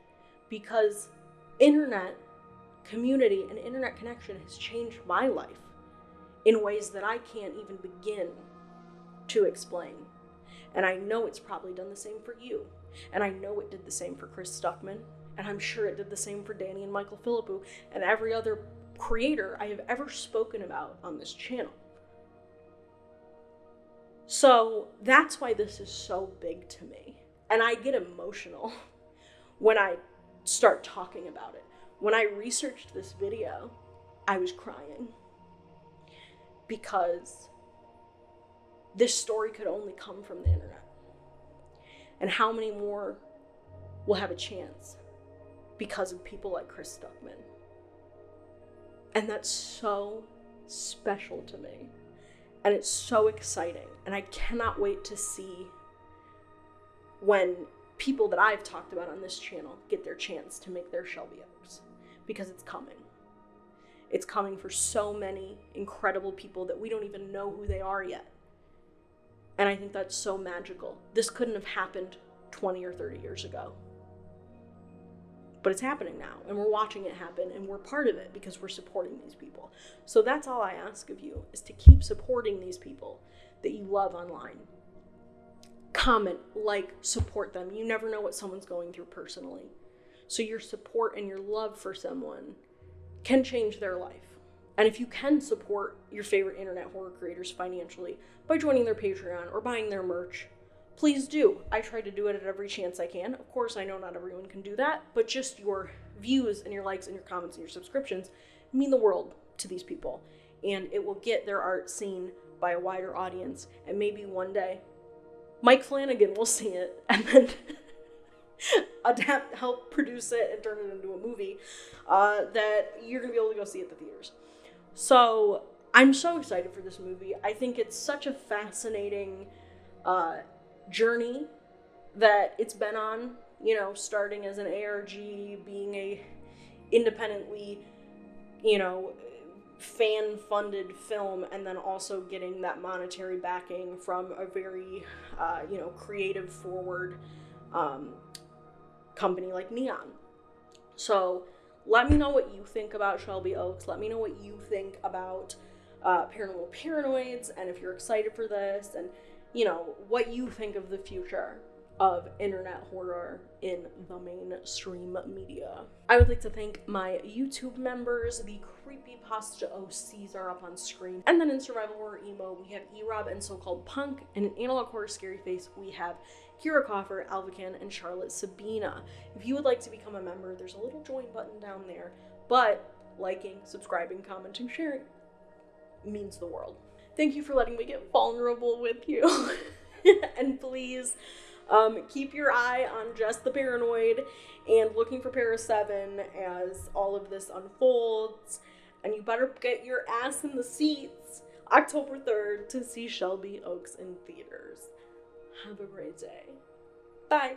because internet community and internet connection has changed my life in ways that I can't even begin to explain. And I know it's probably done the same for you. And I know it did the same for Chris Stuckmann. And I'm sure it did the same for Danny and Michael Philippou and every other creator I have ever spoken about on this channel. So that's why this is so big to me. And I get emotional when I start talking about it. When I researched this video, I was crying, because this story could only come from the internet. And how many more will have a chance because of people like Chris Stuckmann? And that's so special to me. And it's so exciting. And I cannot wait to see when people that I've talked about on this channel get their chance to make their Shelby Oaks. Because it's coming. It's coming for so many incredible people that we don't even know who they are yet. And I think that's so magical. This couldn't have happened 20 or 30 years ago. But it's happening now, and we're watching it happen, and we're part of it because we're supporting these people. So that's all I ask of you, is to keep supporting these people that you love online. Comment, like, support them. You never know what someone's going through personally. So your support and your love for someone can change their life. And if you can support your favorite internet horror creators financially by joining their Patreon or buying their merch, please do. I try to do it at every chance I can. Of course, I know not everyone can do that, but just your views and your likes and your comments and your subscriptions mean the world to these people. And it will get their art seen by a wider audience. And maybe one day, Mike Flanagan will see it and then help produce it and turn it into a movie that you're going to be able to go see at the theaters. So I'm so excited for this movie. I think it's such a fascinating journey that it's been on, you know, starting as an ARG, being a independently, you know, fan-funded film, and then also getting that monetary backing from a very, you know, creative forward company like Neon. So let me know what you think about Shelby Oaks. Let me know what you think about Paranormal Paranoids, and if you're excited for this, and, you know, what you think of the future of internet horror in the mainstream media. I would like to thank my YouTube members. The Creepypasta OCs are up on screen. And then in Survival Horror Emo, we have E-Rob and So-Called Punk. And in Analog Horror Scary Face, we have Kira Coffer, Alvacan, and Charlotte Sabina. If you would like to become a member, there's a little join button down there. But liking, subscribing, commenting, sharing means the world. Thank you for letting me get vulnerable with you. And please keep your eye on Just the Paranoid and looking for Para 7 as all of this unfolds. And you better get your ass in the seats October 3rd to see Shelby Oaks in theaters. Have a great day. Bye.